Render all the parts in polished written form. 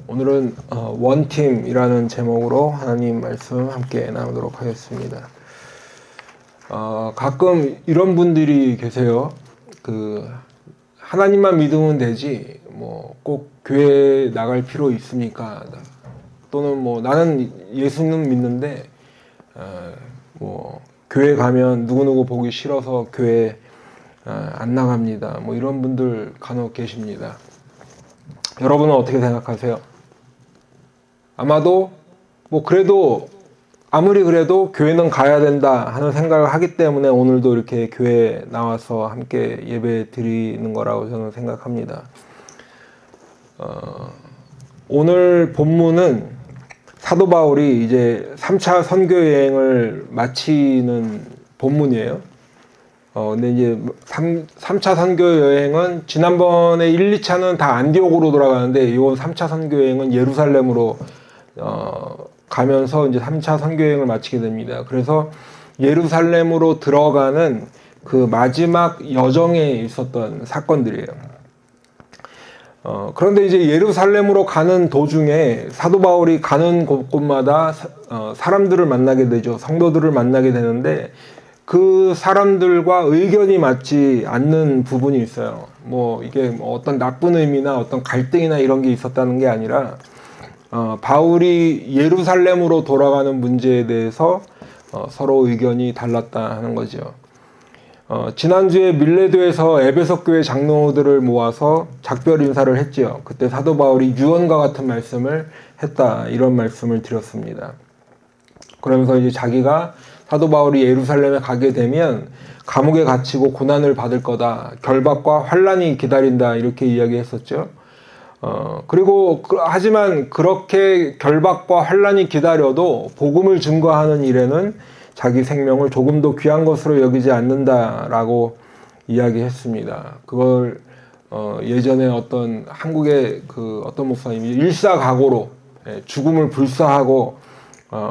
오늘은 원팀이라는 제목으로 하나님 말씀 함께 나누도록 하겠습니다. 가끔 이런 분들이 계세요. 하나님만 믿으면 되지 뭐 꼭 교회 나갈 필요 있습니까? 또는 뭐 나는 예수님 믿는데 뭐 교회 가면 누구누구 보기 싫어서 교회 안 나갑니다. 뭐 이런 분들 간혹 계십니다. 여러분은 어떻게 생각하세요? 아마도 뭐 그래도 아무리 그래도 교회는 가야 된다 하는 생각을 하기 때문에 오늘도 이렇게 교회에 나와서 함께 예배 드리는 거라고 저는 생각합니다. 오늘 본문은 사도 바울이 이제 3차 선교 여행을 마치는 본문이에요. 근데 이제 3차 선교 여행은 지난번에 1, 2차는 다 안디옥으로 돌아가는데 이번 3차 선교 여행은 예루살렘으로 가면서 이제 3차 선교 여행을 마치게 됩니다. 그래서 예루살렘으로 들어가는 그 마지막 여정에 있었던 사건들이에요. 그런데 이제 예루살렘으로 가는 도중에 사도 바울이 가는 곳곳마다 사람들을 만나게 되죠. 성도들을 만나게 되는데 그 사람들과 의견이 맞지 않는 부분이 있어요. 뭐 이게 뭐 어떤 나쁜 의미나 어떤 갈등이나 이런 게 있었다는 게 아니라 바울이 예루살렘으로 돌아가는 문제에 대해서 서로 의견이 달랐다 하는 거죠. 지난주에 밀레도에서 에베소 교회 장로들을 모아서 작별 인사를 했지요. 그때 사도 바울이 유언과 같은 말씀을 했다, 이런 말씀을 드렸습니다. 그러면서 이제 자기가 사도 바울이 예루살렘에 가게 되면 감옥에 갇히고 고난을 받을 거다, 결박과 환난이 기다린다, 이렇게 이야기했었죠. 그리고 하지만 그렇게 결박과 환난이 기다려도 복음을 증거하는 일에는 자기 생명을 조금도 귀한 것으로 여기지 않는다라고 이야기했습니다. 그걸 예전에 어떤 한국의 어떤 목사님이 일사각오로 죽음을 불사하고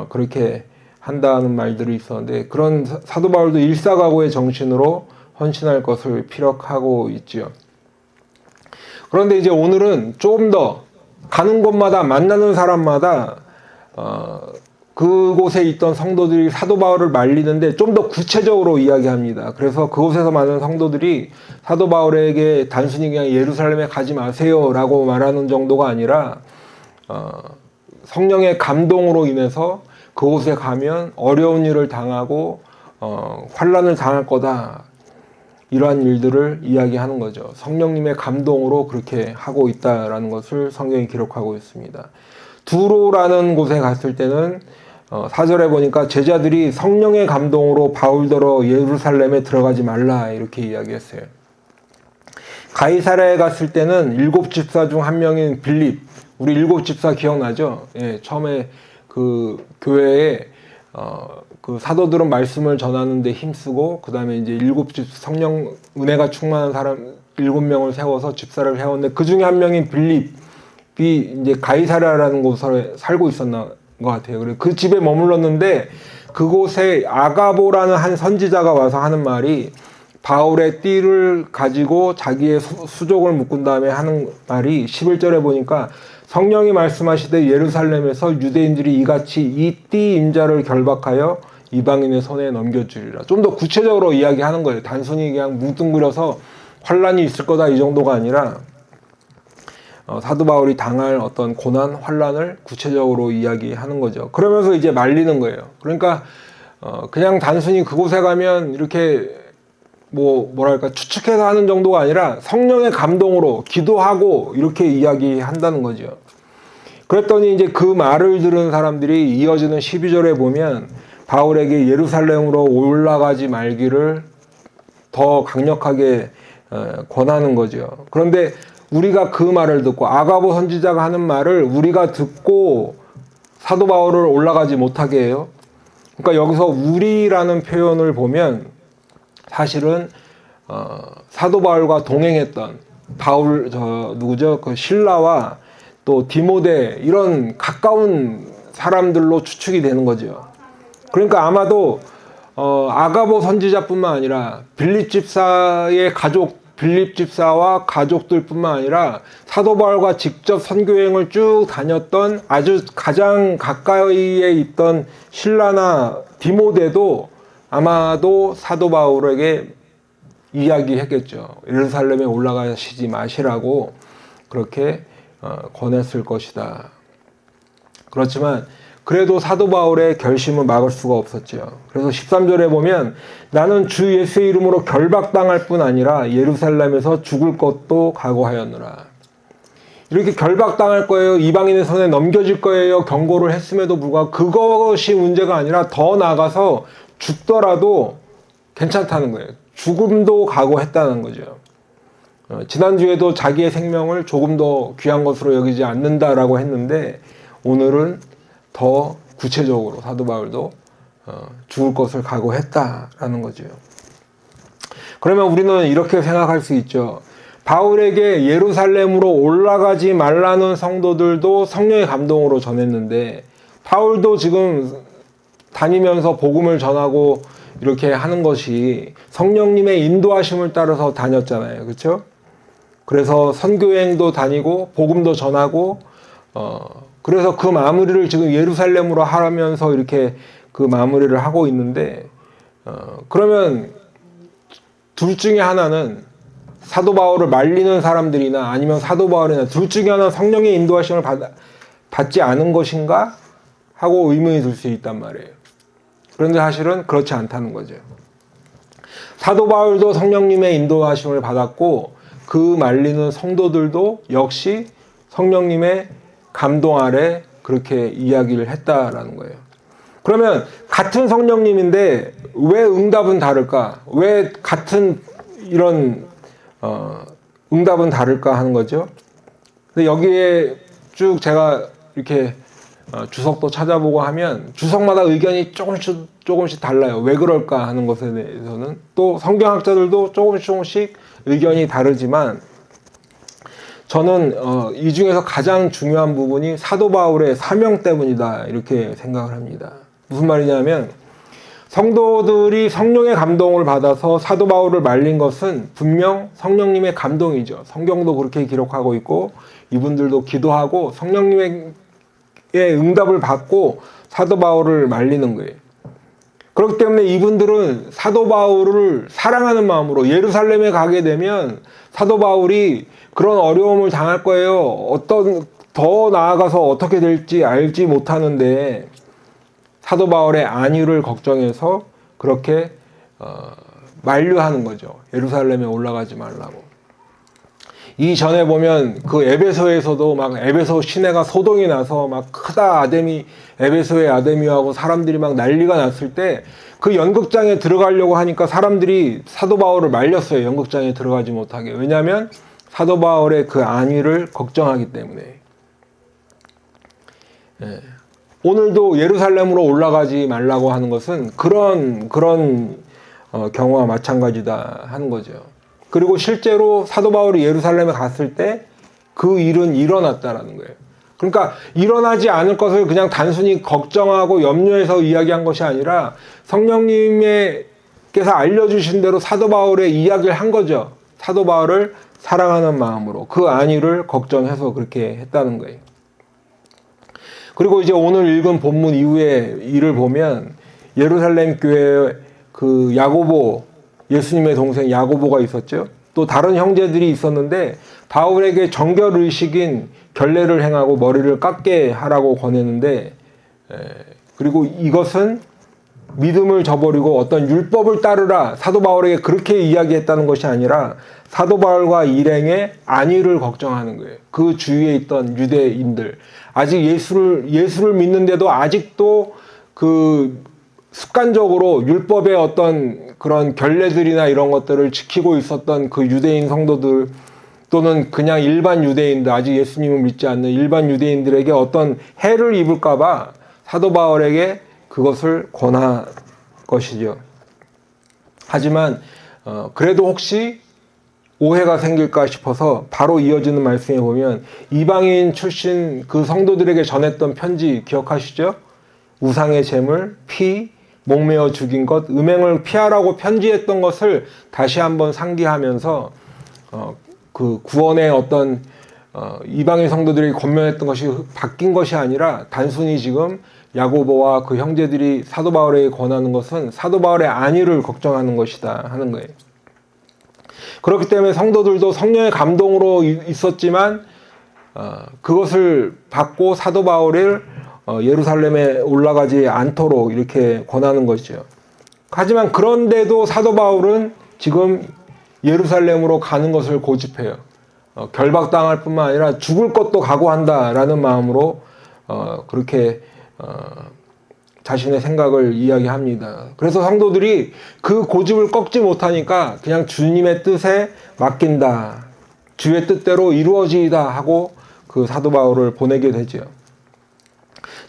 그렇게 한다는 말들이 있었는데, 그런 사도 바울도 일사각오의 정신으로 헌신할 것을 피력하고 있지요. 그런데 이제 오늘은 조금 더 가는 곳마다 만나는 사람마다 그곳에 있던 성도들이 사도 바울을 말리는데 좀 더 구체적으로 이야기합니다. 그래서 그곳에서 많은 성도들이 사도 바울에게 단순히 그냥 예루살렘에 가지 마세요 라고 말하는 정도가 아니라 성령의 감동으로 인해서 그곳에 가면 어려운 일을 당하고 환난을 당할 거다, 이러한 일들을 이야기하는 거죠. 성령님의 감동으로 그렇게 하고 있다라는 것을 성경이 기록하고 있습니다. 두로라는 곳에 갔을 때는 4절에 보니까 제자들이 성령의 감동으로 바울더러 예루살렘에 들어가지 말라, 이렇게 이야기했어요. 가이사랴에 갔을 때는 7집사 중 한 명인 빌립, 우리 7집사 기억나죠? 예, 처음에 그 교회에 그 사도들은 말씀을 전하는데 힘쓰고, 그 다음에 이제 7집 성령 은혜가 충만한 사람 7명을 세워서 집사를 해왔는데 그 중에 한 명인 빌립이 이제 가이사랴라는 곳에 살고 있었나 것 같아요. 그래서 그 집에 머물렀는데 그곳에 아가보라는 한 선지자가 와서 하는 말이, 바울의 띠를 가지고 자기의 수족을 묶은 다음에 하는 말이 11절에 보니까 성령이 말씀하시되 예루살렘에서 유대인들이 이같이 이 띠 임자를 결박하여 이방인의 손에 넘겨주리라. 좀 더 구체적으로 이야기하는 거예요. 단순히 그냥 뭉뚱그려서 환란이 있을 거다 이 정도가 아니라 사도 바울이 당할 어떤 고난, 환란을 구체적으로 이야기하는 거죠. 그러면서 이제 말리는 거예요. 그러니까 그냥 단순히 그곳에 가면 이렇게 뭐랄까 추측해서 하는 정도가 아니라 성령의 감동으로 기도하고 이렇게 이야기한다는 거죠. 그랬더니 이제 그 말을 들은 사람들이 이어지는 12절에 보면 바울에게 예루살렘으로 올라가지 말기를 더 강력하게 권하는 거죠. 그런데 우리가 그 말을 듣고, 아가보 선지자가 하는 말을 우리가 듣고 사도 바울을 올라가지 못하게 해요. 그러니까 여기서 우리라는 표현을 보면 사실은 사도 바울과 동행했던 그 실라와 또 디모데, 이런 가까운 사람들로 추측이 되는 거죠. 그러니까 아마도 아가보 선지자뿐만 아니라 빌립 집사의 가족 빌립 집사와 가족들뿐만 아니라 사도 바울과 직접 선교여행을 쭉 다녔던 아주 가장 가까이에 있던 실라나 디모데도 아마도 사도 바울에게 이야기했겠죠. 예루살렘에 올라가시지 마시라고 그렇게 권했을 것이다. 그렇지만 그래도 사도 바울의 결심을 막을 수가 없었죠. 그래서 13절에 보면 나는 주 예수의 이름으로 결박당할 뿐 아니라 예루살렘에서 죽을 것도 각오하였노라. 이렇게 결박당할 거예요. 이방인의 손에 넘겨질 거예요. 경고를 했음에도 불구하고 그것이 문제가 아니라 더 나아가서 죽더라도 괜찮다는 거예요. 죽음도 각오했다는 거죠. 지난주에도 자기의 생명을 조금 더 귀한 것으로 여기지 않는다라고 했는데 오늘은 더 구체적으로 사도 바울도 죽을 것을 각오했다라는 거죠. 그러면 우리는 이렇게 생각할 수 있죠. 바울에게 예루살렘으로 올라가지 말라는 성도들도 성령의 감동으로 전했는데 바울도 지금 다니면서 복음을 전하고 이렇게 하는 것이 성령님의 인도하심을 따라서 다녔잖아요. 그렇죠? 그래서 선교여행도 다니고 복음도 전하고 그래서 그 마무리를 지금 예루살렘으로 하면서 이렇게 그 마무리를 하고 있는데 그러면 둘 중에 하나는 사도 바울을 말리는 사람들이나 아니면 사도 바울이나 둘 중에 하나는 성령의 인도하심을 받지 않은 것인가 하고 의문이 들 수 있단 말이에요. 그런데 사실은 그렇지 않다는 거죠. 사도 바울도 성령님의 인도하심을 받았고 그 말리는 성도들도 역시 성령님의 감동 아래 그렇게 이야기를 했다라는 거예요. 그러면 같은 성령님인데 왜 응답은 다를까? 왜 같은 이런 응답은 다를까 하는 거죠. 근데 여기에 쭉 제가 이렇게 주석도 찾아보고 하면 주석마다 의견이 조금씩 달라요. 왜 그럴까 하는 것에 대해서는 또 성경학자들도 조금씩 의견이 다르지만 저는 이 중에서 가장 중요한 부분이 사도 바울의 사명 때문이다 이렇게 생각을 합니다. 무슨 말이냐면 성도들이 성령의 감동을 받아서 사도 바울을 말린 것은 분명 성령님의 감동이죠. 성경도 그렇게 기록하고 있고 이분들도 기도하고 성령님의 응답을 받고 사도 바울을 말리는 거예요. 그렇기 때문에 이분들은 사도 바울을 사랑하는 마음으로 예루살렘에 가게 되면 사도 바울이 그런 어려움을 당할 거예요. 더 나아가서 어떻게 될지 알지 못하는데 사도 바울의 안위를 걱정해서 그렇게 만류하는 거죠. 예루살렘에 올라가지 말라고. 이전에 보면 그 에베소에서도 막 에베소 시내가 소동이 나서 막 크다 에베소의 아데미하고 사람들이 막 난리가 났을 때 그 연극장에 들어가려고 하니까 사람들이 사도 바울을 말렸어요. 연극장에 들어가지 못하게. 왜냐하면 사도 바울의 그 안위를 걱정하기 때문에. 예. 오늘도 예루살렘으로 올라가지 말라고 하는 것은 그런 경우와 마찬가지다 하는 거죠. 그리고 실제로 사도 바울이 예루살렘에 갔을 때 그 일은 일어났다라는 거예요. 그러니까 일어나지 않을 것을 그냥 단순히 걱정하고 염려해서 이야기한 것이 아니라 성령님께서 알려주신 대로 사도 바울의 이야기를 한 거죠. 사도 바울을 사랑하는 마음으로 그 안위를 걱정해서 그렇게 했다는 거예요. 그리고 이제 오늘 읽은 본문 이후에 일을 보면 예루살렘 교회에 그 야고보, 예수님의 동생 야고보가 있었죠. 또 다른 형제들이 있었는데 바울에게 정결의식인 결례를 행하고 머리를 깎게 하라고 권했는데 그리고 이것은 믿음을 저버리고 어떤 율법을 따르라 사도 바울에게 그렇게 이야기했다는 것이 아니라 사도 바울과 일행의 안위를 걱정하는 거예요. 그 주위에 있던 유대인들 아직 예수를 믿는데도 아직도 그 습관적으로 율법의 어떤 그런 결례들이나 이런 것들을 지키고 있었던 그 유대인 성도들 또는 그냥 일반 유대인들 아직 예수님을 믿지 않는 일반 유대인들에게 어떤 해를 입을까봐 사도 바울에게 그것을 권한 것이죠. 하지만 그래도 혹시 오해가 생길까 싶어서 바로 이어지는 말씀에 보면 이방인 출신 그 성도들에게 전했던 편지 기억하시죠? 우상의 제물, 피, 목매어 죽인 것, 음행을 피하라고 편지했던 것을 다시 한번 상기하면서 그 구원의 어떤 이방인 성도들이 권면했던 것이 바뀐 것이 아니라 단순히 지금 야고보와 그 형제들이 사도 바울에게 권하는 것은 사도 바울의 안위를 걱정하는 것이다 하는 거예요. 그렇기 때문에 성도들도 성령의 감동으로 있었지만 그것을 받고 사도 바울을 예루살렘에 올라가지 않도록 이렇게 권하는 것이죠. 하지만 그런데도 사도 바울은 지금 예루살렘으로 가는 것을 고집해요. 결박당할 뿐만 아니라 죽을 것도 각오한다라는 마음으로 그렇게 자신의 생각을 이야기합니다. 그래서 성도들이 그 고집을 꺾지 못하니까 그냥 주님의 뜻에 맡긴다, 주의 뜻대로 이루어지이다 하고 그 사도 바울을 보내게 되죠.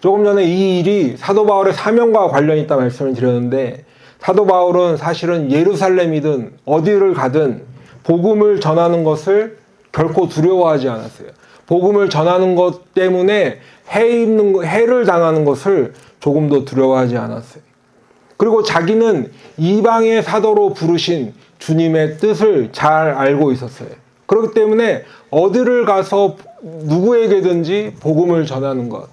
조금 전에 이 일이 사도 바울의 사명과 관련이 있다 말씀을 드렸는데, 사도 바울은 사실은 예루살렘이든 어디를 가든 복음을 전하는 것을 결코 두려워하지 않았어요. 복음을 전하는 것 때문에 해를 당하는 것을 조금도 두려워하지 않았어요. 그리고 자기는 이방의 사도로 부르신 주님의 뜻을 잘 알고 있었어요. 그렇기 때문에 어디를 가서 누구에게든지 복음을 전하는 것,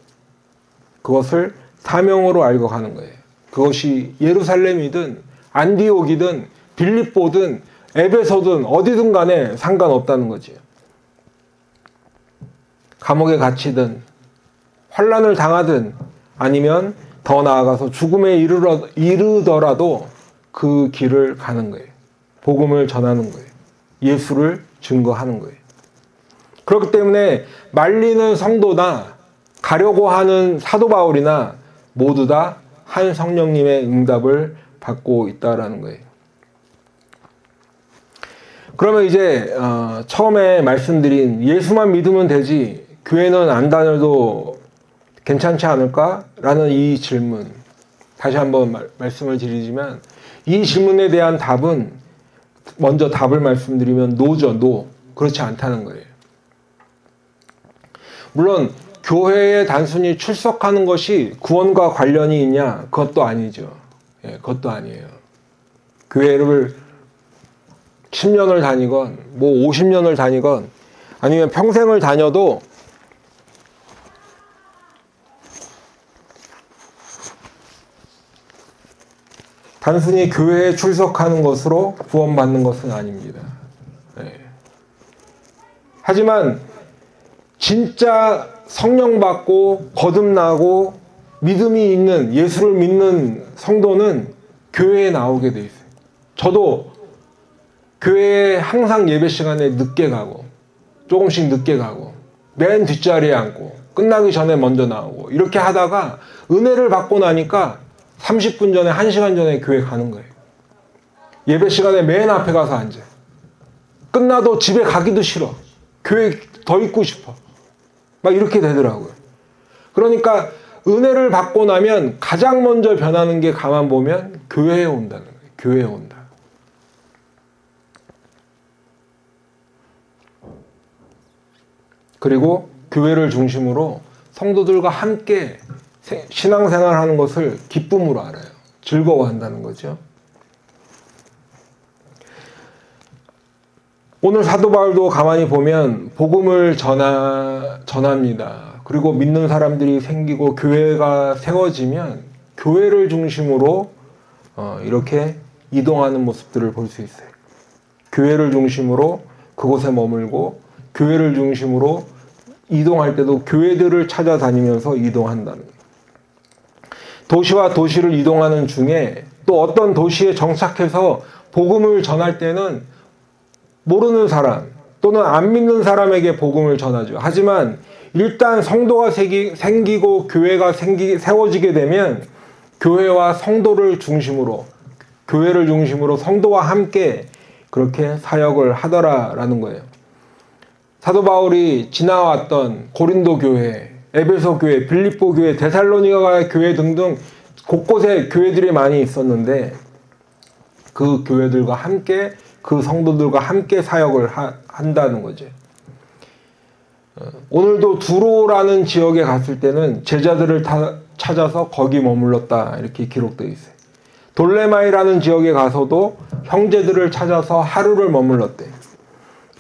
그것을 사명으로 알고 가는 거예요. 그것이 예루살렘이든 안디옥이든 빌립보든 에베소든 어디든 간에 상관없다는 거지요. 감옥에 갇히든 환난을 당하든 아니면 더 나아가서 죽음에 이르더라도 그 길을 가는 거예요. 복음을 전하는 거예요. 예수를 증거하는 거예요. 그렇기 때문에 말리는 성도나 가려고 하는 사도 바울이나 모두 다 한 성령님의 응답을 받고 있다라는 거예요. 그러면 이제 처음에 말씀드린 예수만 믿으면 되지 교회는 안 다녀도 괜찮지 않을까라는 이 질문, 다시 한번 말씀을 드리지만 이 질문에 대한 답은, 먼저 답을 말씀드리면 노죠. 노. 그렇지 않다는 거예요. 물론 교회에 단순히 출석하는 것이 구원과 관련이 있냐? 그것도 아니죠. 예, 그것도 아니에요. 교회를 10년을 다니건 뭐 50년을 다니건 아니면 평생을 다녀도 단순히 교회에 출석하는 것으로 구원받는 것은 아닙니다. 예. 하지만 진짜 성령 받고 거듭나고 믿음이 있는, 예수를 믿는 성도는 교회에 나오게 돼 있어요. 저도 교회에 항상 예배 시간에 늦게 가고 조금씩 늦게 가고 맨 뒷자리에 앉고 끝나기 전에 먼저 나오고 이렇게 하다가 은혜를 받고 나니까 30분 전에 1시간 전에 교회 가는 거예요. 예배 시간에 맨 앞에 가서 앉아. 끝나도 집에 가기도 싫어. 교회 더 있고 싶어. 막 이렇게 되더라고요. 그러니까 은혜를 받고 나면 가장 먼저 변하는 게 가만 보면 교회에 온다는 거예요. 교회에 온다. 그리고 교회를 중심으로 성도들과 함께 신앙생활하는 것을 기쁨으로 알아요. 즐거워한다는 거죠. 오늘 사도 바울도 가만히 보면 복음을 전합니다. 그리고 믿는 사람들이 생기고 교회가 세워지면 교회를 중심으로 이렇게 이동하는 모습들을 볼 수 있어요. 교회를 중심으로 그곳에 머물고 교회를 중심으로 이동할 때도 교회들을 찾아다니면서 이동한다는 거예요. 도시와 도시를 이동하는 중에 또 어떤 도시에 정착해서 복음을 전할 때는 모르는 사람 또는 안 믿는 사람에게 복음을 전하죠. 하지만 일단 성도가 생기고 교회가 세워지게 되면 교회와 성도를 중심으로, 교회를 중심으로 성도와 함께 그렇게 사역을 하더라라는 거예요. 사도 바울이 지나왔던 고린도 교회, 에베소 교회, 빌립보 교회, 데살로니가 교회 등등 곳곳에 교회들이 많이 있었는데 그 교회들과 함께, 그 성도들과 함께 사역을 한다는 거죠. 오늘도 두로라는 지역에 갔을 때는 제자들을 찾아서 거기 머물렀다 이렇게 기록되어 있어요. 돌레마이라는 지역에 가서도 형제들을 찾아서 하루를 머물렀대요.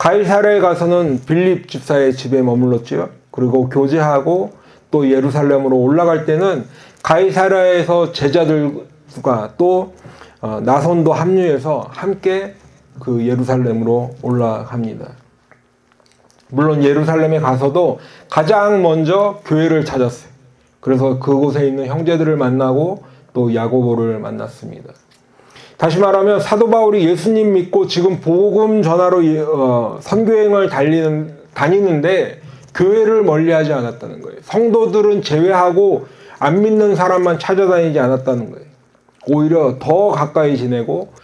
가이사랴에 가서는 빌립 집사의 집에 머물렀지요. 그리고 교제하고 또 예루살렘으로 올라갈 때는 가이사랴에서 제자들과 또 나손도 합류해서 함께 그 예루살렘으로 올라갑니다. 물론 예루살렘에 가서도 가장 먼저 교회를 찾았어요. 그래서 그곳에 있는 형제들을 만나고 또 야고보를 만났습니다. 다시 말하면 사도 바울이 예수님 믿고 지금 복음 전하러 선교행을 다니는데 교회를 멀리하지 않았다는 거예요. 성도들은 제외하고 안 믿는 사람만 찾아다니지 않았다는 거예요. 오히려 더 가까이 지내고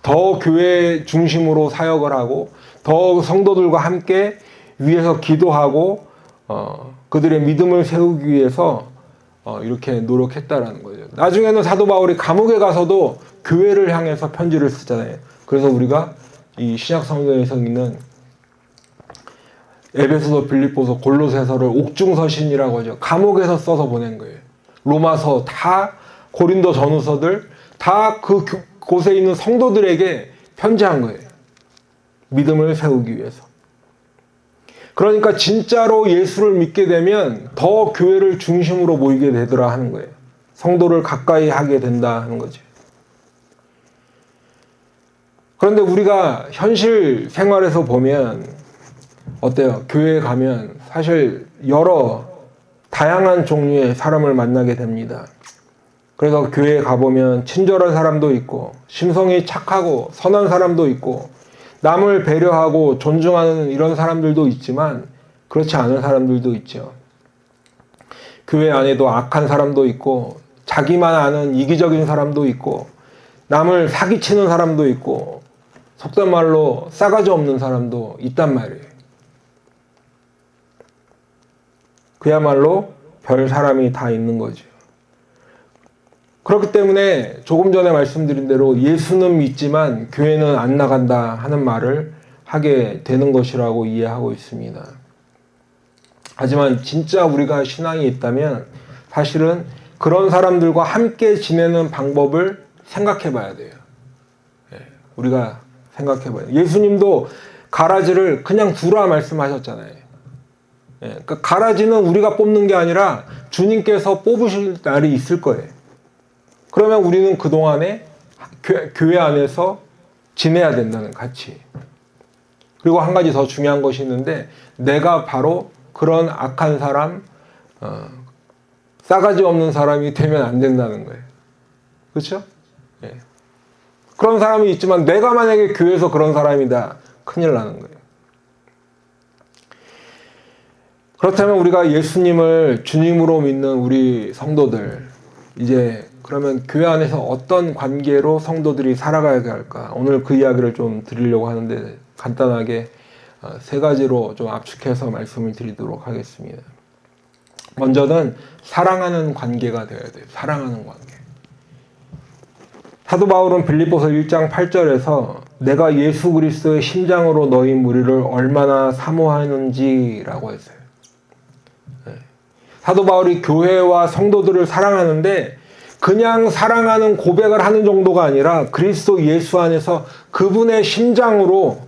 더 교회 중심으로 사역을 하고 더 성도들과 함께 위에서 기도하고 그들의 믿음을 세우기 위해서 이렇게 노력했다라는 거죠. 나중에는 사도 바울이 감옥에 가서도 교회를 향해서 편지를 쓰잖아요. 그래서 우리가 이 신약 성경에서 있는 에베소서, 빌립보서, 골로새서를 옥중서신이라고 하죠. 감옥에서 써서 보낸 거예요. 로마서, 다 고린도 전후서들 다 그 곳에 있는 성도들에게 편지한 거예요. 믿음을 세우기 위해서. 그러니까 진짜로 예수를 믿게 되면 더 교회를 중심으로 모이게 되더라 하는 거예요. 성도를 가까이 하게 된다 하는 거죠. 그런데 우리가 현실 생활에서 보면 어때요? 교회에 가면 사실 여러 다양한 종류의 사람을 만나게 됩니다. 그래서 교회에 가보면 친절한 사람도 있고 심성이 착하고 선한 사람도 있고 남을 배려하고 존중하는 이런 사람들도 있지만 그렇지 않은 사람들도 있죠. 교회 안에도 악한 사람도 있고 자기만 아는 이기적인 사람도 있고 남을 사기치는 사람도 있고 속된 말로 싸가지 없는 사람도 있단 말이에요. 그야말로 별 사람이 다 있는 거죠. 그렇기 때문에 조금 전에 말씀드린 대로 예수는 믿지만 교회는 안 나간다 하는 말을 하게 되는 것이라고 이해하고 있습니다. 하지만 진짜 우리가 신앙이 있다면 사실은 그런 사람들과 함께 지내는 방법을 생각해 봐야 돼요. 우리가 생각해 봐야 돼요. 예수님도 가라지를 그냥 두라 말씀하셨잖아요. 그러니까 가라지는 우리가 뽑는 게 아니라 주님께서 뽑으실 날이 있을 거예요. 그러면 우리는 그동안에 교회 안에서 지내야 된다는 같이. 그리고 한 가지 더 중요한 것이 있는데 내가 바로 그런 악한 사람, 싸가지 없는 사람이 되면 안 된다는 거예요. 그렇죠? 예. 그런 사람이 있지만 내가 만약에 교회에서 그런 사람이다. 큰일 나는 거예요. 그렇다면 우리가 예수님을 주님으로 믿는 우리 성도들, 이제 그러면 교회 안에서 어떤 관계로 성도들이 살아가야 할까? 오늘 그 이야기를 좀 드리려고 하는데 간단하게 세 가지로 좀 압축해서 말씀을 드리도록 하겠습니다. 먼저는 사랑하는 관계가 되어야 돼요. 사랑하는 관계. 사도 바울은 빌립보서 1장 8절에서 내가 예수 그리스도의 심장으로 너희 무리를 얼마나 사모하는지라고 했어요. 사도 바울이 교회와 성도들을 사랑하는데 그냥 사랑하는 고백을 하는 정도가 아니라 그리스도 예수 안에서 그분의 심장으로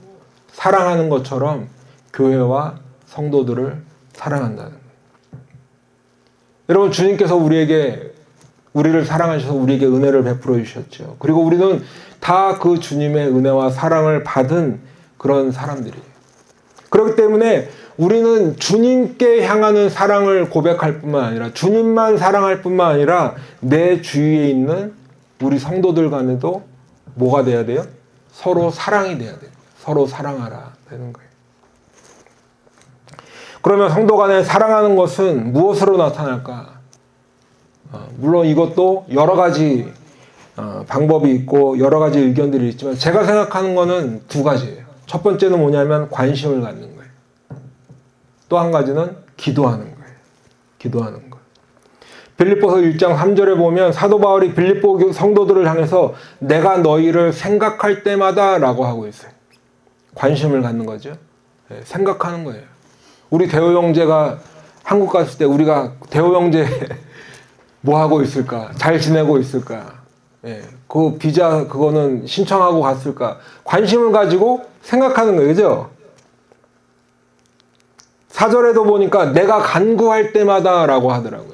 사랑하는 것처럼 교회와 성도들을 사랑한다는 거예요. 여러분, 주님께서 우리를 사랑하셔서 우리에게 은혜를 베풀어 주셨죠. 그리고 우리는 다 그 주님의 은혜와 사랑을 받은 그런 사람들이에요. 그렇기 때문에 우리는 주님께 향하는 사랑을 고백할 뿐만 아니라 주님만 사랑할 뿐만 아니라 내 주위에 있는 우리 성도들 간에도 뭐가 돼야 돼요? 서로 사랑이 돼야 돼요. 서로 사랑하라 되는 거예요. 그러면 성도 간에 사랑하는 것은 무엇으로 나타날까? 물론 이것도 여러 가지 방법이 있고 여러 가지 의견들이 있지만 제가 생각하는 거는 두 가지예요. 첫 번째는 뭐냐면 관심을 갖는 거예요. 또 한 가지는 기도하는 거예요. 기도하는 거. 빌립보서 1장 3절에 보면 사도 바울이 빌립보 성도들을 향해서 내가 너희를 생각할 때마다 라고 하고 있어요. 관심을 갖는 거죠. 생각하는 거예요. 우리 대호 형제가 한국 갔을 때 우리가 대호 형제 뭐 하고 있을까? 잘 지내고 있을까? 그 비자 그거는 신청하고 갔을까? 관심을 가지고 생각하는 거예요. 그죠? 4절에도 보니까 내가 간구할 때마다 라고 하더라고요.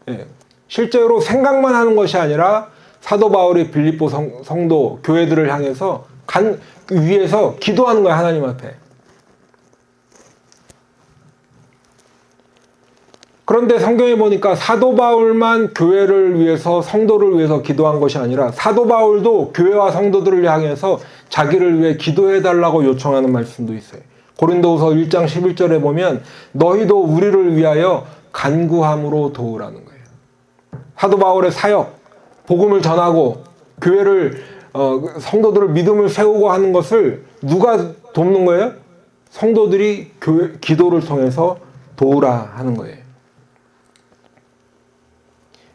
예, 실제로 생각만 하는 것이 아니라 사도 바울이 빌립보 성도 교회들을 향해서 위에서 기도하는 거예요. 하나님 앞에. 그런데 성경에 보니까 사도 바울만 교회를 위해서 성도를 위해서 기도한 것이 아니라 사도 바울도 교회와 성도들을 향해서 자기를 위해 기도해 달라고 요청하는 말씀도 있어요. 고린도후서 1장 11절에 보면 너희도 우리를 위하여 간구함으로 도우라는 거예요. 사도 바울의 사역, 복음을 전하고 교회를 성도들을 믿음을 세우고 하는 것을 누가 돕는 거예요? 성도들이 기도를 통해서 도우라 하는 거예요.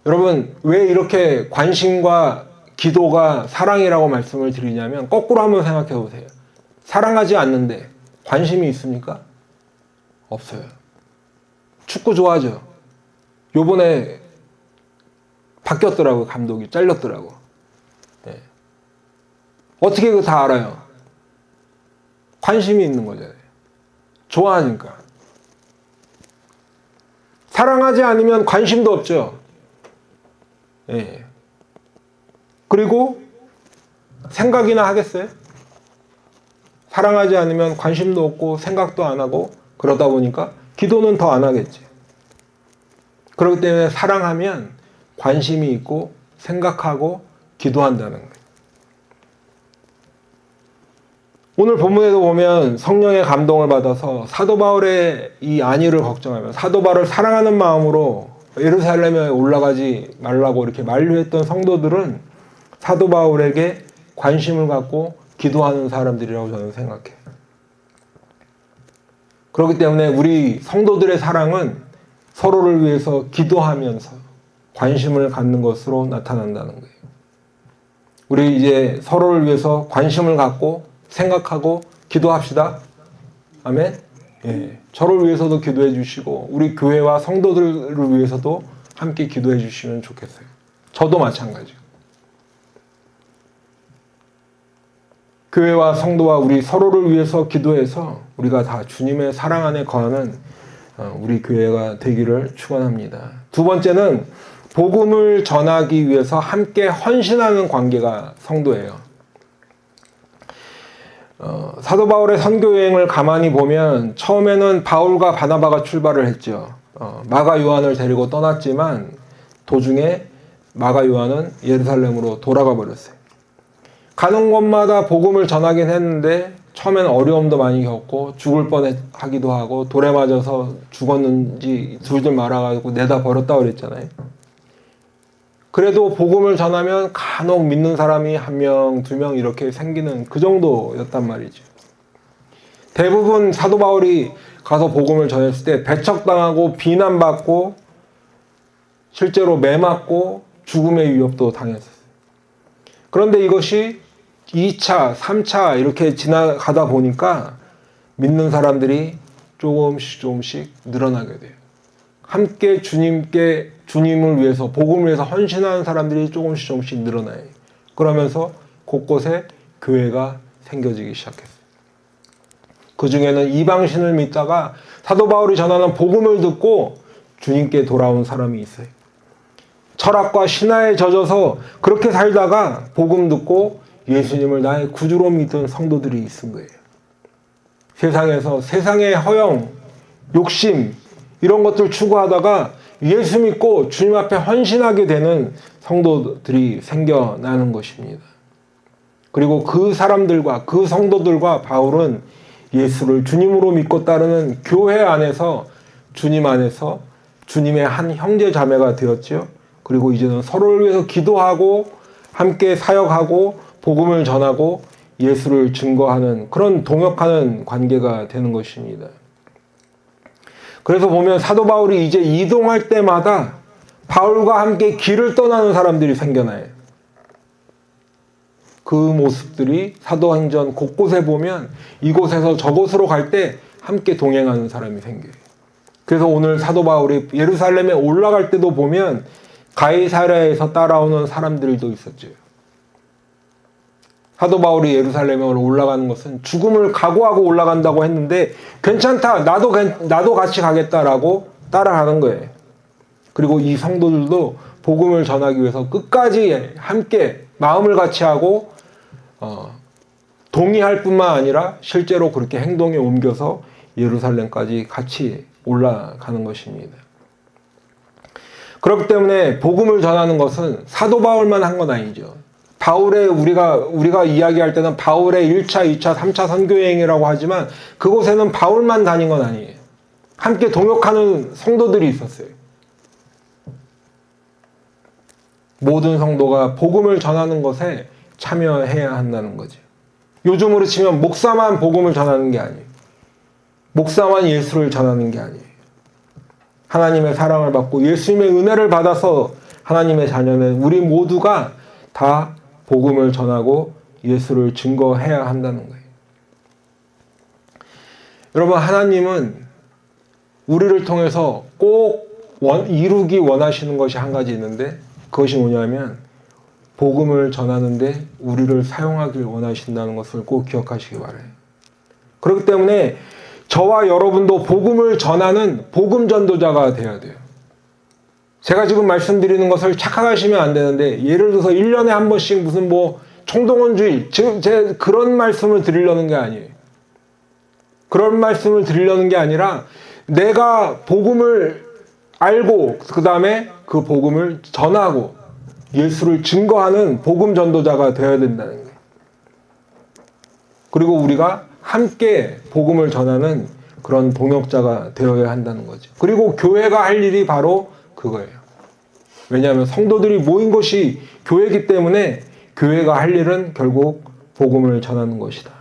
여러분, 왜 이렇게 관심과 기도가 사랑이라고 말씀을 드리냐면 거꾸로 한번 생각해 보세요. 사랑하지 않는데 관심이 있습니까? 없어요. 축구 좋아하죠. 요번에 바뀌었더라고요. 감독이 잘렸더라고. 네. 어떻게 그거 다 알아요? 관심이 있는 거잖아요. 좋아하니까. 사랑하지 않으면 관심도 없죠. 예. 그리고 생각이나 하겠어요? 사랑하지 않으면 관심도 없고 생각도 안 하고 그러다 보니까 기도는 더 안 하겠지. 그렇기 때문에 사랑하면 관심이 있고 생각하고 기도한다는 거예요. 오늘 본문에도 보면 성령의 감동을 받아서 사도 바울의 이 안위를 걱정하며 사도 바울을 사랑하는 마음으로 예루살렘에 올라가지 말라고 이렇게 만류했던 성도들은 사도 바울에게 관심을 갖고 기도하는 사람들이라고 저는 생각해요. 그렇기 때문에 우리 성도들의 사랑은 서로를 위해서 기도하면서 관심을 갖는 것으로 나타난다는 거예요. 우리 이제 서로를 위해서 관심을 갖고 생각하고 기도합시다. 아멘. 예, 저를 위해서도 기도해 주시고 우리 교회와 성도들을 위해서도 함께 기도해 주시면 좋겠어요. 저도 마찬가지고. 교회와 성도와 우리 서로를 위해서 기도해서 우리가 다 주님의 사랑 안에 거하는 우리 교회가 되기를 축원합니다. 두 번째는 복음을 전하기 위해서 함께 헌신하는 관계가 성도예요. 사도 바울의 선교 여행을 가만히 보면 처음에는 바울과 바나바가 출발을 했죠. 마가 요한을 데리고 떠났지만 도중에 마가 요한은 예루살렘으로 돌아가 버렸어요. 가는 곳마다 복음을 전하긴 했는데 처음에는 어려움도 많이 겪고 죽을 뻔하기도 하고 돌에 맞아서 죽었는지 둘들 말아가지고 내다 버렸다 그랬잖아요. 그래도 복음을 전하면 간혹 믿는 사람이 1명, 2명 이렇게 생기는 그 정도였단 말이죠. 대부분 사도 바울이 가서 복음을 전했을 때 배척당하고 비난받고 실제로 매맞고 죽음의 위협도 당했었어요. 그런데 이것이 2차, 3차 이렇게 지나가다 보니까 믿는 사람들이 조금씩 늘어나게 돼요. 함께 주님을 위해서 복음을 위해서 헌신하는 사람들이 조금씩 늘어나요. 그러면서 곳곳에 교회가 생겨지기 시작했어요. 그 중에는 이방신을 믿다가 사도 바울이 전하는 복음을 듣고 주님께 돌아온 사람이 있어요. 철학과 신화에 젖어서 그렇게 살다가 복음 듣고 예수님을 나의 구주로 믿던 성도들이 있은 거예요. 세상에서 세상의 허영, 욕심 이런 것들 추구하다가 예수 믿고 주님 앞에 헌신하게 되는 성도들이 생겨나는 것입니다. 그리고 그 사람들과 그 성도들과 바울은 예수를 주님으로 믿고 따르는 교회 안에서 주님 안에서 주님의 한 형제 자매가 되었죠. 그리고 이제는 서로를 위해서 기도하고 함께 사역하고 복음을 전하고 예수를 증거하는 그런 동역하는 관계가 되는 것입니다. 그래서 보면 사도 바울이 이제 이동할 때마다 바울과 함께 길을 떠나는 사람들이 생겨나요. 그 모습들이 사도행전 곳곳에 보면 이곳에서 저곳으로 갈 때 함께 동행하는 사람이 생겨요. 그래서 오늘 사도 바울이 예루살렘에 올라갈 때도 보면 가이사랴에서 따라오는 사람들도 있었죠. 사도 바울이 예루살렘으로 올라가는 것은 죽음을 각오하고 올라간다고 했는데 괜찮다, 나도 같이 가겠다라고 따라가는 거예요. 그리고 이 성도들도 복음을 전하기 위해서 끝까지 함께 마음을 같이 하고 동의할 뿐만 아니라 실제로 그렇게 행동에 옮겨서 예루살렘까지 같이 올라가는 것입니다. 그렇기 때문에 복음을 전하는 것은 사도 바울만 한 건 아니죠. 바울의 우리가 이야기할 때는 바울의 1차, 2차, 3차 선교여행이라고 하지만 그곳에는 바울만 다닌 건 아니에요. 함께 동역하는 성도들이 있었어요. 모든 성도가 복음을 전하는 것에 참여해야 한다는 거죠. 요즘으로 치면 목사만 복음을 전하는 게 아니에요. 목사만 예수를 전하는 게 아니에요. 하나님의 사랑을 받고 예수님의 은혜를 받아서 하나님의 자녀는 우리 모두가 다 복음을 전하고 예수를 증거해야 한다는 거예요. 여러분, 하나님은 우리를 통해서 꼭 이루기 원하시는 것이 한 가지 있는데 그것이 뭐냐면 복음을 전하는데 우리를 사용하길 원하신다는 것을 꼭 기억하시기 바라요. 그렇기 때문에 저와 여러분도 복음을 전하는 복음 전도자가 되어야 돼요. 제가 지금 말씀드리는 것을 착각하시면 안 되는데 예를 들어서 1년에 한 번씩 무슨 총동원주의, 제 그런 말씀을 드리려는 게 아니에요. 그런 말씀을 드리려는 게 아니라 내가 복음을 알고 그 다음에 그 복음을 전하고 예수를 증거하는 복음 전도자가 되어야 된다는 거예요. 그리고 우리가 함께 복음을 전하는 그런 동역자가 되어야 한다는 거죠. 그리고 교회가 할 일이 바로 그거예요. 왜냐하면 성도들이 모인 것이 교회이기 때문에 교회가 할 일은 결국 복음을 전하는 것이다.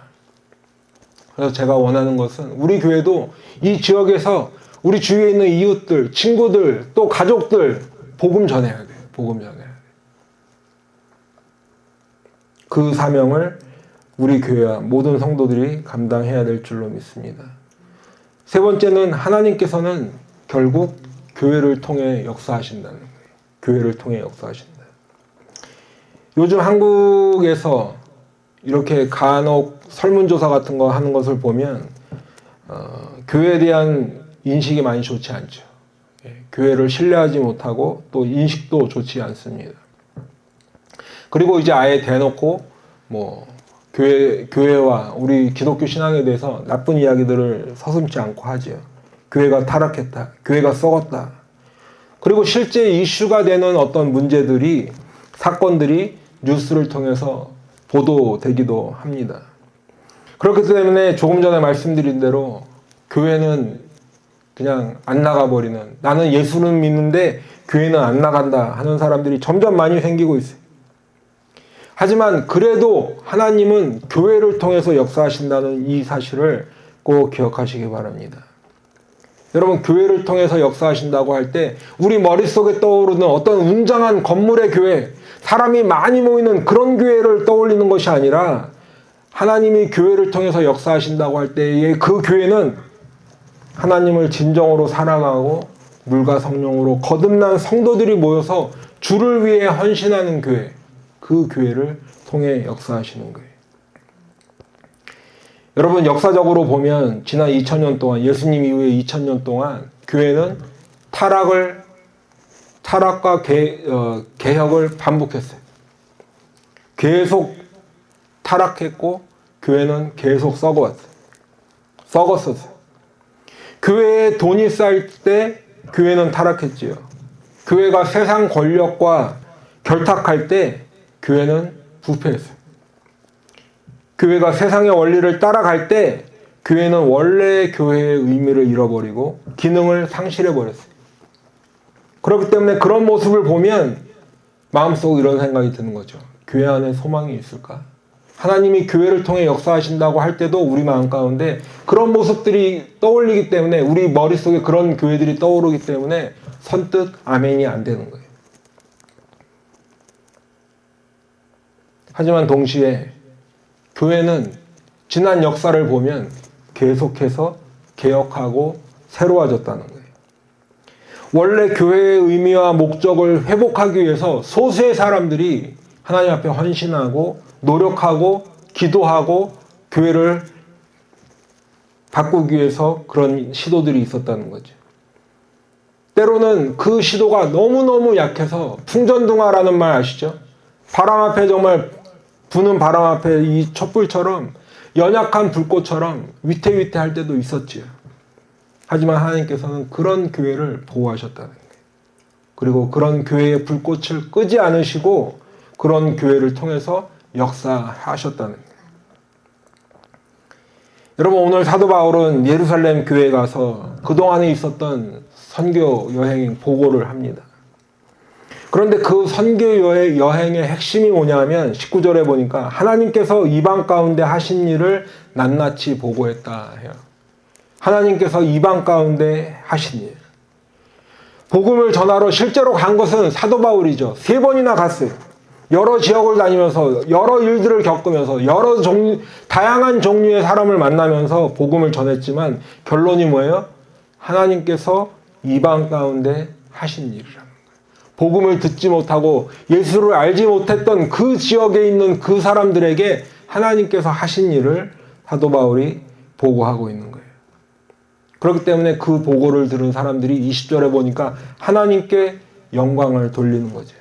그래서 제가 원하는 것은 우리 교회도 이 지역에서 우리 주위에 있는 이웃들, 친구들, 또 가족들 복음 전해야 돼요. 복음 전해야 돼요. 그 사명을 우리 교회와 모든 성도들이 감당해야 될 줄로 믿습니다. 세 번째는 하나님께서는 결국 교회를 통해 역사하신다는 거예요. 교회를 통해 역사하신다. 요즘 한국에서 이렇게 간혹 설문조사 같은 거 하는 것을 보면 교회에 대한 인식이 많이 좋지 않죠. 교회를 신뢰하지 못하고 또 인식도 좋지 않습니다. 그리고 이제 아예 대놓고 교회와 우리 기독교 신앙에 대해서 나쁜 이야기들을 서슴지 않고 하죠. 교회가 타락했다. 교회가 썩었다. 그리고 실제 이슈가 되는 어떤 문제들이, 사건들이 뉴스를 통해서 보도되기도 합니다. 그렇기 때문에 조금 전에 말씀드린 대로 교회는 그냥 안 나가버리는, 나는 예수는 믿는데 교회는 안 나간다 하는 사람들이 점점 많이 생기고 있어요. 하지만 그래도 하나님은 교회를 통해서 역사하신다는 이 사실을 꼭 기억하시기 바랍니다. 여러분, 교회를 통해서 역사하신다고 할 때 우리 머릿속에 떠오르는 어떤 웅장한 건물의 교회, 사람이 많이 모이는 그런 교회를 떠올리는 것이 아니라 하나님이 교회를 통해서 역사하신다고 할 때의 그 교회는 하나님을 진정으로 사랑하고 물과 성령으로 거듭난 성도들이 모여서 주를 위해 헌신하는 교회, 그 교회를 통해 역사하시는 거예요. 여러분, 역사적으로 보면 지난 2000년 동안, 예수님 이후에 2000년 동안 교회는 타락과 개혁을 반복했어요. 계속 타락했고 교회는 계속 썩었었어요. 교회에 돈이 쌓일 때 교회는 타락했지요. 교회가 세상 권력과 결탁할 때 교회는 부패했어요. 교회가 세상의 원리를 따라갈 때 교회는 원래 교회의 의미를 잃어버리고 기능을 상실해버렸어요. 그렇기 때문에 그런 모습을 보면 마음속에 이런 생각이 드는 거죠. 교회 안에 소망이 있을까? 하나님이 교회를 통해 역사하신다고 할 때도 우리 마음 가운데 그런 모습들이 떠올리기 때문에, 우리 머릿속에 그런 교회들이 떠오르기 때문에 선뜻 아멘이 안 되는 거예요. 하지만 동시에 교회는 지난 역사를 보면 계속해서 개혁하고 새로워졌다는 거예요. 원래 교회의 의미와 목적을 회복하기 위해서 소수의 사람들이 하나님 앞에 헌신하고 노력하고 기도하고 교회를 바꾸기 위해서 그런 시도들이 있었다는 거죠. 때로는 그 시도가 너무너무 약해서 풍전등화라는 말 아시죠? 바람 앞에 정말 부는 바람 앞에 이 촛불처럼 연약한 불꽃처럼 위태위태할 때도 있었지요. 하지만 하나님께서는 그런 교회를 보호하셨다는 거예요. 그리고 그런 교회의 불꽃을 끄지 않으시고 그런 교회를 통해서 역사하셨다는 거예요. 여러분, 오늘 사도 바울은 예루살렘 교회에 가서 그동안에 있었던 선교 여행 보고를 합니다. 그런데 그 선교 여행의 핵심이 뭐냐면 19절에 보니까 하나님께서 이방 가운데 하신 일을 낱낱이 보고했다 해요. 하나님께서 이방 가운데 하신 일. 복음을 전하러 실제로 간 것은 사도 바울이죠. 3번이나 갔어요. 여러 지역을 다니면서 여러 일들을 겪으면서 다양한 종류의 사람을 만나면서 복음을 전했지만 결론이 뭐예요? 하나님께서 이방 가운데 하신 일이라는 거예요. 복음을 듣지 못하고 예수를 알지 못했던 그 지역에 있는 그 사람들에게 하나님께서 하신 일을 사도 바울이 보고하고 있는 거예요. 그렇기 때문에 그 보고를 들은 사람들이 20절에 보니까 하나님께 영광을 돌리는 거죠.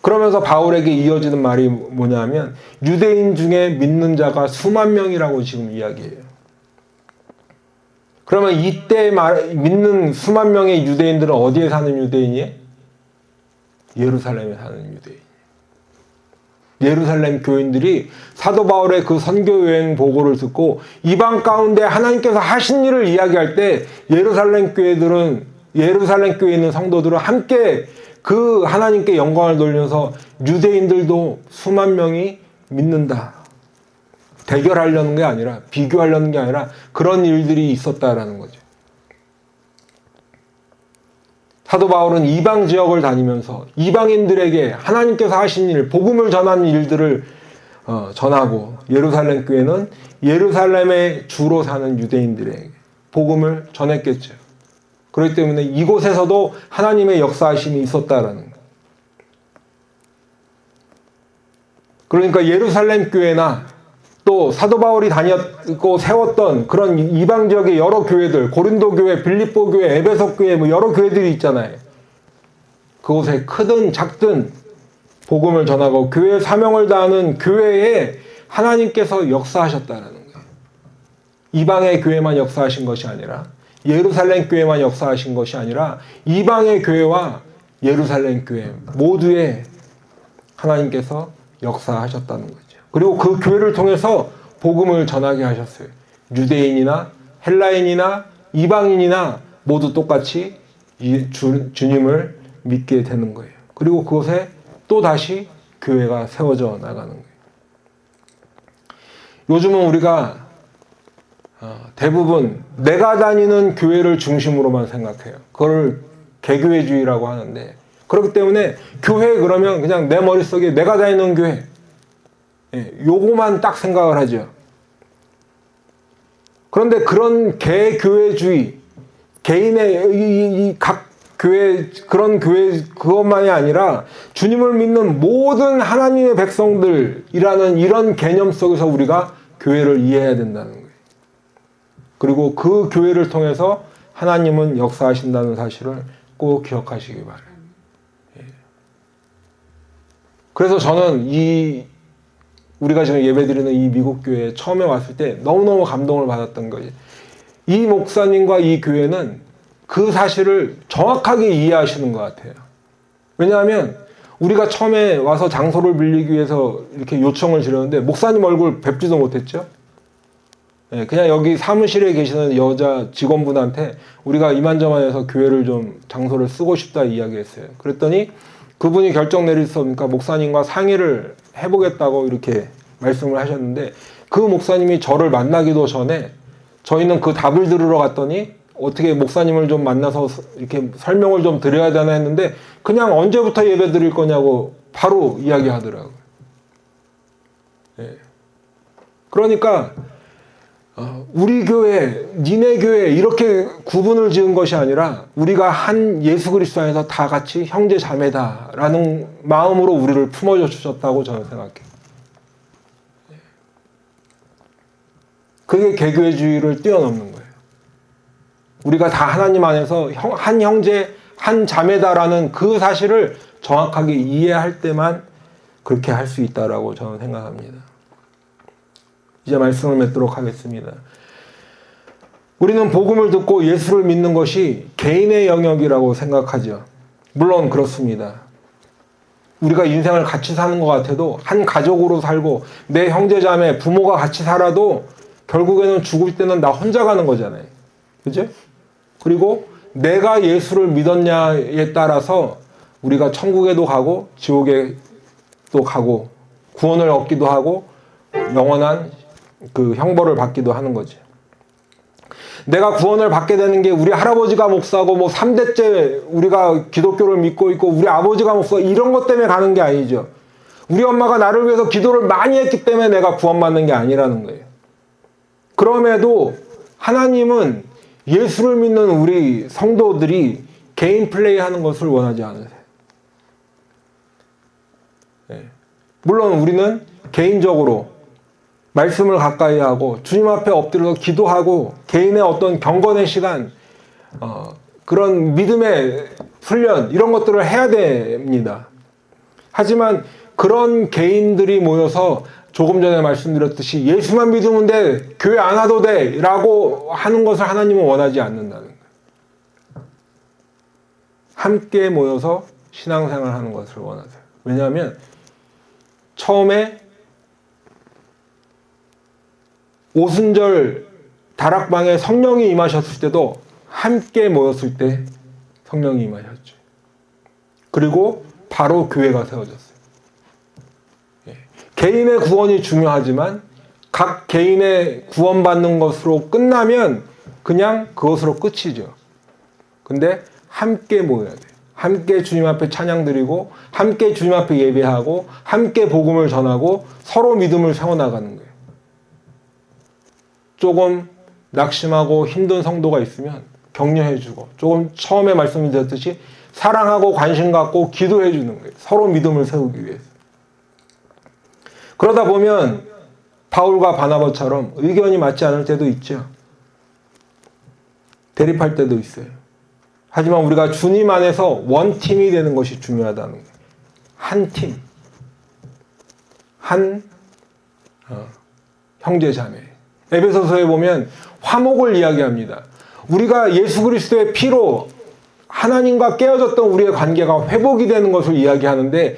그러면서 바울에게 이어지는 말이 뭐냐면 유대인 중에 믿는 자가 수만 명이라고 지금 이야기해요. 그러면 이때 믿는 수만 명의 유대인들은 어디에 사는 유대인이에요? 예루살렘에 사는 유대인. 예루살렘 교인들이 사도 바울의 그 선교 여행 보고를 듣고 이방 가운데 하나님께서 하신 일을 이야기할 때 예루살렘 교회에 있는 성도들은 함께 그 하나님께 영광을 돌려서 유대인들도 수만 명이 믿는다. 대결하려는 게 아니라 비교하려는 게 아니라 그런 일들이 있었다라는 거죠. 사도 바울은 이방 지역을 다니면서 이방인들에게 하나님께서 하신 일, 복음을 전하는 일들을 전하고 예루살렘 교회는 예루살렘에 주로 사는 유대인들에게 복음을 전했겠죠. 그렇기 때문에 이곳에서도 하나님의 역사하심이 있었다라는 거예요. 그러니까 예루살렘 교회나 또 사도 바울이 다녔고 세웠던 그런 이방 지역의 여러 교회들, 고린도 교회, 빌립보 교회, 에베소 교회 뭐 여러 교회들이 있잖아요. 그곳에 크든 작든 복음을 전하고 교회의 사명을 다하는 교회에 하나님께서 역사하셨다는 거예요. 이방의 교회만 역사하신 것이 아니라 예루살렘 교회만 역사하신 것이 아니라 이방의 교회와 예루살렘 교회 모두에 하나님께서 역사하셨다는 거죠. 그리고 그 교회를 통해서 복음을 전하게 하셨어요. 유대인이나 헬라인이나 이방인이나 모두 똑같이 주님을 믿게 되는 거예요. 그리고 그곳에 또 다시 교회가 세워져 나가는 거예요. 요즘은 우리가 대부분 내가 다니는 교회를 중심으로만 생각해요. 그걸 개교회주의라고 하는데 그렇기 때문에 교회 그러면 그냥 내 머릿속에 내가 다니는 교회 요거만 딱 생각을 하죠. 그런데 그런 개교회주의, 개인의 각 교회, 그런 교회 그것만이 아니라 주님을 믿는 모든 하나님의 백성들이라는 이런 개념 속에서 우리가 교회를 이해해야 된다는 거예요. 그리고 그 교회를 통해서 하나님은 역사하신다는 사실을 꼭 기억하시기 바라요. 그래서 저는 우리가 지금 예배드리는 이 미국 교회에 처음에 왔을 때 너무너무 감동을 받았던 거지. 이 목사님과 이 교회는 그 사실을 정확하게 이해하시는 것 같아요. 왜냐하면 우리가 처음에 와서 장소를 빌리기 위해서 이렇게 요청을 드렸는데 목사님 얼굴 뵙지도 못했죠. 그냥 여기 사무실에 계시는 여자 직원분한테 우리가 이만저만해서 교회를 좀 장소를 쓰고 싶다 이야기했어요. 그랬더니 그분이 결정 내릴 수 없으니까 목사님과 상의를 해보겠다고 이렇게 말씀을 하셨는데 그 목사님이 저를 만나기도 전에 저희는 그 답을 들으러 갔더니 어떻게 목사님을 좀 만나서 이렇게 설명을 좀 드려야 되나 했는데 그냥 언제부터 예배 드릴 거냐고 바로 이야기하더라고요. 그러니까 우리 교회, 니네 교회 이렇게 구분을 지은 것이 아니라 우리가 한 예수 그리스도 안에서 다 같이 형제 자매다라는 마음으로 우리를 품어줘 주셨다고 저는 생각해요. 그게 개교회주의를 뛰어넘는 거예요. 우리가 다 하나님 안에서 한 형제, 한 자매다라는 그 사실을 정확하게 이해할 때만 그렇게 할 수 있다라고 저는 생각합니다. 이제 말씀을 맺도록 하겠습니다. 우리는 복음을 듣고 예수를 믿는 것이 개인의 영역이라고 생각하죠. 물론 그렇습니다. 우리가 인생을 같이 사는 것 같아도 한 가족으로 살고 내 형제자매 부모가 같이 살아도 결국에는 죽을 때는 나 혼자 가는 거잖아요. 그죠? 그리고 내가 예수를 믿었냐에 따라서 우리가 천국에도 가고 지옥에도 가고 구원을 얻기도 하고 영원한 그 형벌을 받기도 하는 거지. 내가 구원을 받게 되는 게 우리 할아버지가 목사고 뭐 3대째 우리가 기독교를 믿고 있고 우리 아버지가 목사 이런 것 때문에 가는 게 아니죠. 우리 엄마가 나를 위해서 기도를 많이 했기 때문에 내가 구원받는 게 아니라는 거예요. 그럼에도 하나님은 예수를 믿는 우리 성도들이 개인 플레이 하는 것을 원하지 않으세요. 물론 우리는 개인적으로 말씀을 가까이 하고 주님 앞에 엎드려서 기도하고 개인의 어떤 경건의 시간, 그런 믿음의 훈련 이런 것들을 해야 됩니다. 하지만 그런 개인들이 모여서 조금 전에 말씀드렸듯이 예수만 믿으면 돼, 교회 안 와도 돼 라고 하는 것을 하나님은 원하지 않는다는 거예요. 함께 모여서 신앙생활 하는 것을 원하세요. 왜냐하면 처음에 오순절 다락방에 성령이 임하셨을 때도 함께 모였을 때 성령이 임하셨죠. 그리고 바로 교회가 세워졌어요. 개인의 구원이 중요하지만 각 개인의 구원받는 것으로 끝나면 그냥 그것으로 끝이죠. 근데 함께 모여야 돼요. 함께 주님 앞에 찬양 드리고 함께 주님 앞에 예배하고 함께 복음을 전하고 서로 믿음을 세워나가는 거예요. 조금 낙심하고 힘든 성도가 있으면 격려해주고 조금 처음에 말씀드렸듯이 사랑하고 관심 갖고 기도해주는 거예요. 서로 믿음을 세우기 위해서. 그러다 보면 바울과 바나바처럼 의견이 맞지 않을 때도 있죠. 대립할 때도 있어요. 하지만 우리가 주님 안에서 원팀이 되는 것이 중요하다는 거예요. 한 팀. 한 형제자매. 에베소서에 보면 화목을 이야기합니다. 우리가 예수 그리스도의 피로 하나님과 깨어졌던 우리의 관계가 회복이 되는 것을 이야기하는데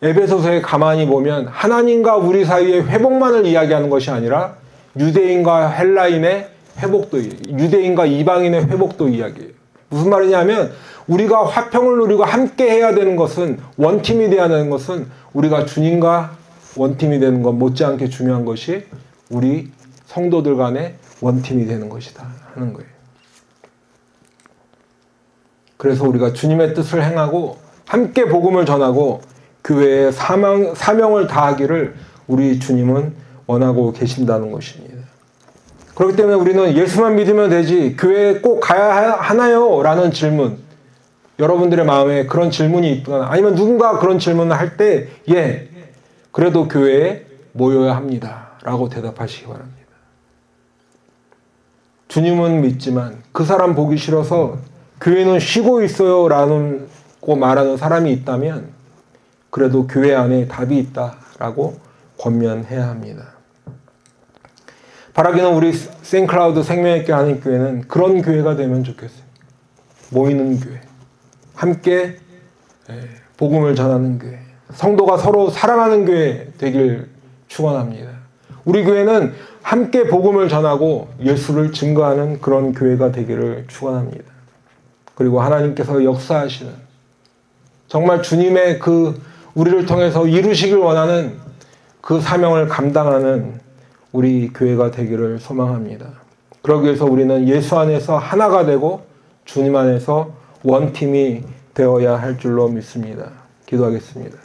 에베소서에 가만히 보면 하나님과 우리 사이의 회복만을 이야기하는 것이 아니라 유대인과 헬라인의 회복도, 유대인과 이방인의 회복도 이야기해요. 무슨 말이냐면 우리가 화평을 누리고 함께 해야 되는 것은, 원팀이 되어야 되는 것은 우리가 주님과 원팀이 되는 것 못지않게 중요한 것이 우리 성도들 간의 원팀이 되는 것이다 하는 거예요. 그래서 우리가 주님의 뜻을 행하고 함께 복음을 전하고 교회의 사명을 다하기를 우리 주님은 원하고 계신다는 것입니다. 그렇기 때문에 우리는 예수만 믿으면 되지 교회에 꼭 가야 하나요? 라는 질문, 여러분들의 마음에 그런 질문이 있거나 아니면 누군가 그런 질문을 할 때 예, 그래도 교회에 모여야 합니다 라고 대답하시기 바랍니다. 주님은 믿지만 그 사람 보기 싫어서 교회는 쉬고 있어요 라고 말하는 사람이 있다면 그래도 교회 안에 답이 있다라고 권면해야 합니다. 바라기는 우리 생클라우드 생명있게 하는 교회는 그런 교회가 되면 좋겠어요. 모이는 교회, 함께 복음을 전하는 교회, 성도가 서로 사랑하는 교회 되길 축원합니다. 우리 교회는 함께 복음을 전하고 예수를 증거하는 그런 교회가 되기를 축원합니다. 그리고 하나님께서 역사하시는, 정말 주님의 그 우리를 통해서 이루시길 원하는 그 사명을 감당하는 우리 교회가 되기를 소망합니다. 그러기 위해서 우리는 예수 안에서 하나가 되고 주님 안에서 원팀이 되어야 할 줄로 믿습니다. 기도하겠습니다.